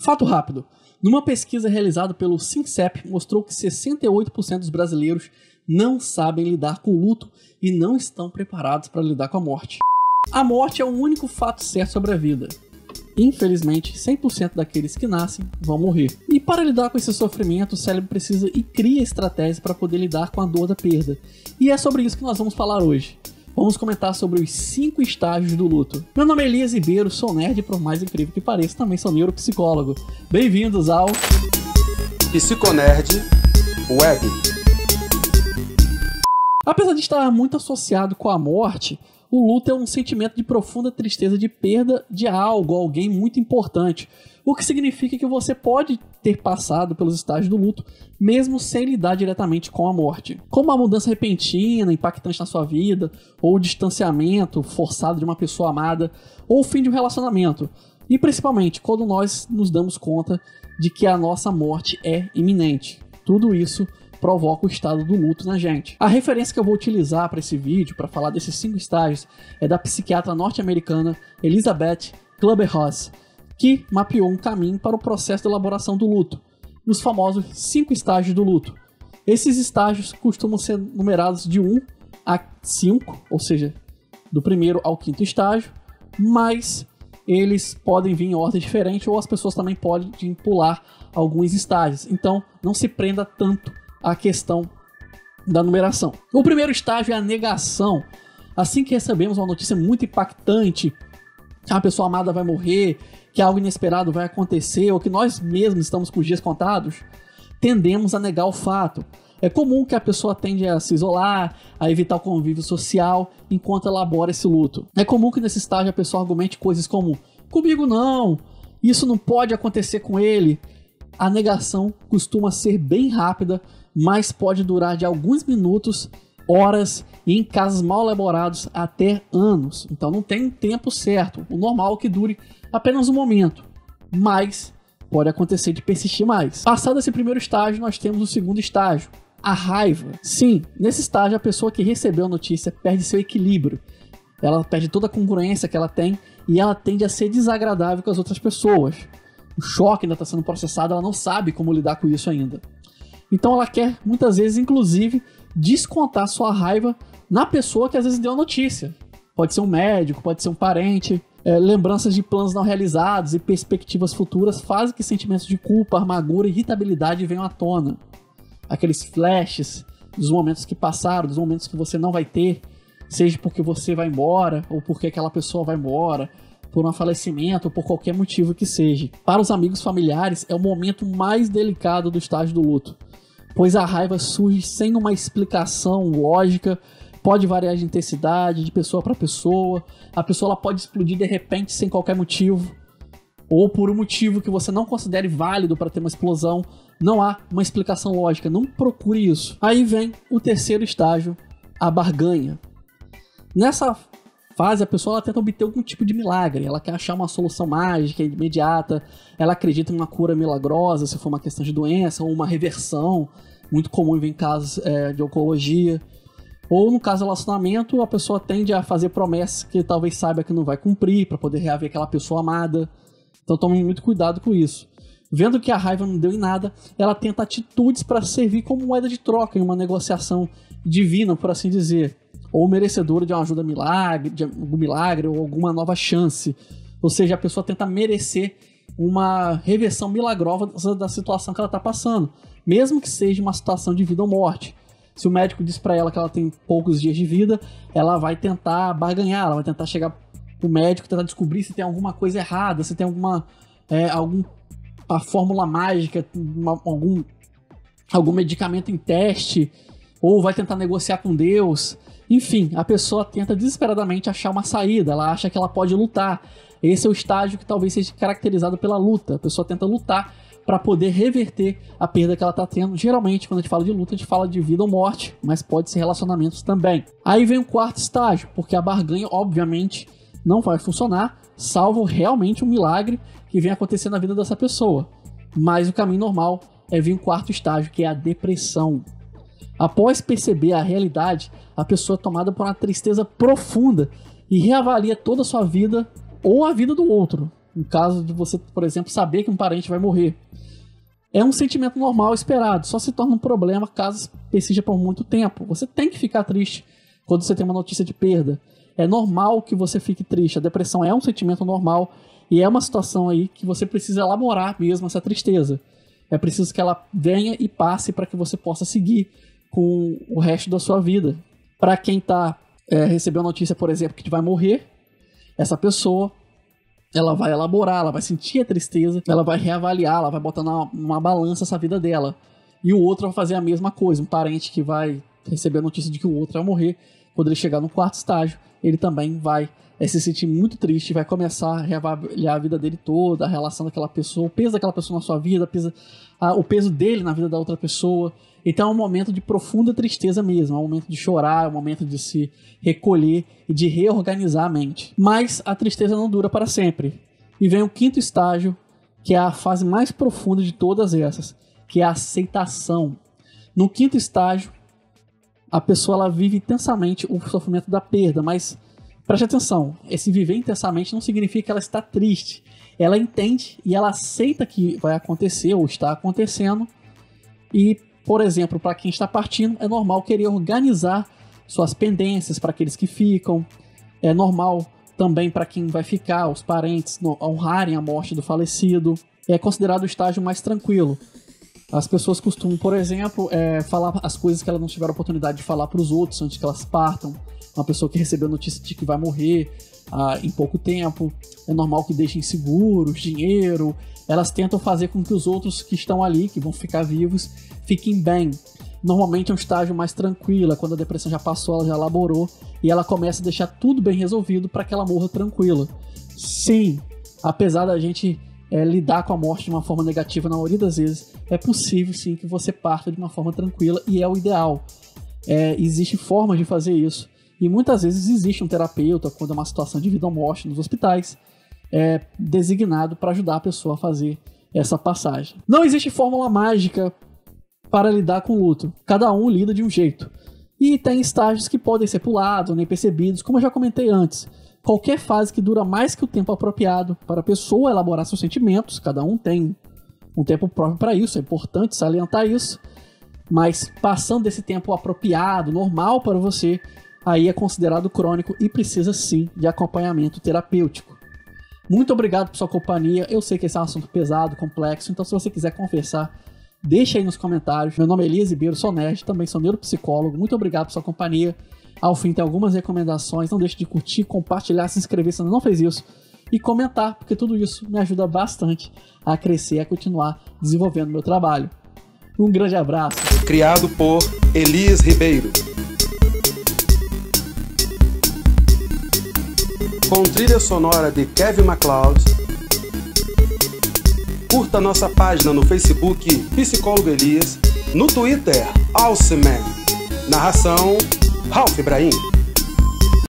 Fato rápido. Numa pesquisa realizada pelo Sincep, mostrou que 68% dos brasileiros não sabem lidar com o luto e não estão preparados para lidar com a morte. A morte é o único fato certo sobre a vida. Infelizmente, 100% daqueles que nascem vão morrer. E para lidar com esse sofrimento, o cérebro precisa e cria estratégias para poder lidar com a dor da perda. E é sobre isso que nós vamos falar hoje. Vamos comentar sobre os 5 estágios do luto. Meu nome é Elias Ribeiro, sou nerd e, por mais incrível que pareça, também sou neuropsicólogo. Bem-vindos ao Psiconerd Web. Apesar de estar muito associado com a morte, o luto é um sentimento de profunda tristeza de perda de algo, alguém muito importante. O que significa que você pode ter passado pelos estágios do luto, mesmo sem lidar diretamente com a morte. Como uma mudança repentina, impactante na sua vida, ou o distanciamento forçado de uma pessoa amada, ou o fim de um relacionamento. E principalmente, quando nós nos damos conta de que a nossa morte é iminente. Tudo isso provoca o estado do luto na gente. A referência que eu vou utilizar para esse vídeo, para falar desses 5 estágios, é da psiquiatra norte-americana Elizabeth Kübler-Ross, que mapeou um caminho para o processo de elaboração do luto, os famosos 5 estágios do luto. Esses estágios costumam ser numerados de 1 a 5, ou seja, do primeiro ao 5º estágio, mas eles podem vir em ordem diferente ou as pessoas também podem pular alguns estágios. Então, não se prenda tanto à questão da numeração. O primeiro estágio é a negação. Assim que recebemos uma notícia muito impactante, que a pessoa amada vai morrer, que algo inesperado vai acontecer, ou que nós mesmos estamos com os dias contados, tendemos a negar o fato. É comum que a pessoa tende a se isolar, a evitar o convívio social, enquanto elabora esse luto. É comum que nesse estágio a pessoa argumente coisas como: comigo não, isso não pode acontecer com ele. A negação costuma ser bem rápida, mas pode durar de alguns minutos, horas e, em casos mal elaborados, até anos. Então não tem um tempo certo. O normal é que dure apenas um momento, mas pode acontecer de persistir mais. Passado esse primeiro estágio, nós temos o segundo estágio, a raiva. Sim, nesse estágio a pessoa que recebeu a notícia perde seu equilíbrio. Ela perde toda a congruência que ela tem e ela tende a ser desagradável com as outras pessoas. O choque ainda está sendo processado, ela não sabe como lidar com isso ainda. Então ela quer, muitas vezes, inclusive, descontar sua raiva na pessoa que às vezes deu a notícia. Pode ser um médico, pode ser um parente. Lembranças de planos não realizados e perspectivas futuras fazem que sentimentos de culpa, amargura e irritabilidade venham à tona. Aqueles flashes dos momentos que passaram, dos momentos que você não vai ter, seja porque você vai embora ou porque aquela pessoa vai embora, por um falecimento ou por qualquer motivo que seja. Para os amigos familiares, é o momento mais delicado do estágio do luto, pois a raiva surge sem uma explicação lógica, pode variar de intensidade, de pessoa para pessoa, a pessoa ela pode explodir de repente sem qualquer motivo, ou por um motivo que você não considere válido para ter uma explosão. Não há uma explicação lógica, não procure isso. Aí vem o terceiro estágio, a barganha. Nessa fase, a pessoa ela tenta obter algum tipo de milagre, ela quer achar uma solução mágica, imediata, ela acredita em uma cura milagrosa, se for uma questão de doença, ou uma reversão, muito comum em casos de oncologia. Ou no caso do relacionamento, a pessoa tende a fazer promessas que talvez saiba que não vai cumprir, para poder reaver aquela pessoa amada. Então tome muito cuidado com isso. Vendo que a raiva não deu em nada, ela tenta atitudes para servir como moeda de troca em uma negociação divina, por assim dizer, ou merecedora de uma ajuda milagre, de algum milagre ou alguma nova chance. Ou seja, a pessoa tenta merecer uma reversão milagrosa da situação que ela está passando, mesmo que seja uma situação de vida ou morte. Se o médico diz para ela que ela tem poucos dias de vida, ela vai tentar barganhar, ela vai tentar chegar pro médico, tentar descobrir se tem alguma coisa errada, se tem alguma fórmula mágica, algum medicamento em teste, ou vai tentar negociar com Deus. Enfim, a pessoa tenta desesperadamente achar uma saída, ela acha que ela pode lutar. Esse é o estágio que talvez seja caracterizado pela luta. A pessoa tenta lutar para poder reverter a perda que ela está tendo. Geralmente, quando a gente fala de luta, a gente fala de vida ou morte, mas pode ser relacionamentos também. Aí vem o quarto estágio, porque a barganha, obviamente, não vai funcionar, salvo realmente um milagre que vem acontecer na vida dessa pessoa. Mas o caminho normal é vir o quarto estágio, que é a depressão. Após perceber a realidade, a pessoa é tomada por uma tristeza profunda e reavalia toda a sua vida ou a vida do outro. No caso de você, por exemplo, saber que um parente vai morrer. É um sentimento normal esperado, só se torna um problema caso persista por muito tempo. Você tem que ficar triste quando você tem uma notícia de perda. É normal que você fique triste. A depressão é um sentimento normal e é uma situação aí que você precisa elaborar mesmo essa tristeza. É preciso que ela venha e passe para que você possa seguir com o resto da sua vida. Para quem recebeu a notícia, por exemplo, que vai morrer, essa pessoa, ela vai elaborar, ela vai sentir a tristeza, ela vai reavaliar, ela vai botar numa balança essa vida dela. E o outro vai fazer a mesma coisa. Um parente que vai receber a notícia de que o outro vai morrer, quando ele chegar no 4º estágio, ele também vai se sentir muito triste, vai começar a reavaliar a vida dele toda, a relação daquela pessoa, o peso daquela pessoa na sua vida, o peso dele na vida da outra pessoa. Então é um momento de profunda tristeza mesmo, é um momento de chorar, é um momento de se recolher e de reorganizar a mente. Mas a tristeza não dura para sempre. E vem o 5º estágio, que é a fase mais profunda de todas essas, que é a aceitação. No 5º estágio, a pessoa ela vive intensamente o sofrimento da perda, mas preste atenção, esse viver intensamente não significa que ela está triste. Ela entende e ela aceita que vai acontecer ou está acontecendo. E, por exemplo, para quem está partindo, é normal querer organizar suas pendências para aqueles que ficam. É normal também para quem vai ficar, os parentes, honrarem a morte do falecido. É considerado o estágio mais tranquilo. As pessoas costumam, por exemplo, falar as coisas que elas não tiveram oportunidade de falar para os outros antes que elas partam. Uma pessoa que recebeu notícia de que vai morrer em pouco tempo, é normal que deixem seguros, dinheiro. Elas tentam fazer com que os outros que estão ali, que vão ficar vivos, fiquem bem. Normalmente é um estágio mais tranquilo, quando a depressão já passou, ela já elaborou, e ela começa a deixar tudo bem resolvido para que ela morra tranquila. Sim, apesar da gente lidar com a morte de uma forma negativa na maioria das vezes, é possível sim que você parta de uma forma tranquila, e é o ideal. Existem formas de fazer isso. E muitas vezes existe um terapeuta, quando é uma situação de vida ou morte nos hospitais, designado para ajudar a pessoa a fazer essa passagem. Não existe fórmula mágica para lidar com o luto. Cada um lida de um jeito. E tem estágios que podem ser pulados, nem percebidos, como eu já comentei antes. Qualquer fase que dura mais que o tempo apropriado para a pessoa elaborar seus sentimentos, cada um tem um tempo próprio para isso, é importante salientar isso, mas passando desse tempo apropriado, normal para você, aí é considerado crônico e precisa sim de acompanhamento terapêutico. Muito obrigado por sua companhia. Eu sei que esse é um assunto pesado, complexo, então se você quiser conversar, deixa aí nos comentários. Meu nome é Elias Ribeiro, sou nerd, também sou neuropsicólogo. Muito obrigado por sua companhia. Ao fim tem algumas recomendações, não deixe de curtir, compartilhar, se inscrever se ainda não fez isso e comentar, porque tudo isso me ajuda bastante a crescer e a continuar desenvolvendo meu trabalho. Um grande abraço. Criado por Elias Ribeiro. Com trilha sonora de Kevin MacLeod. Curta nossa página no Facebook Psicólogo Elias, no Twitter Alceman. Narração Ralph Ibrahim.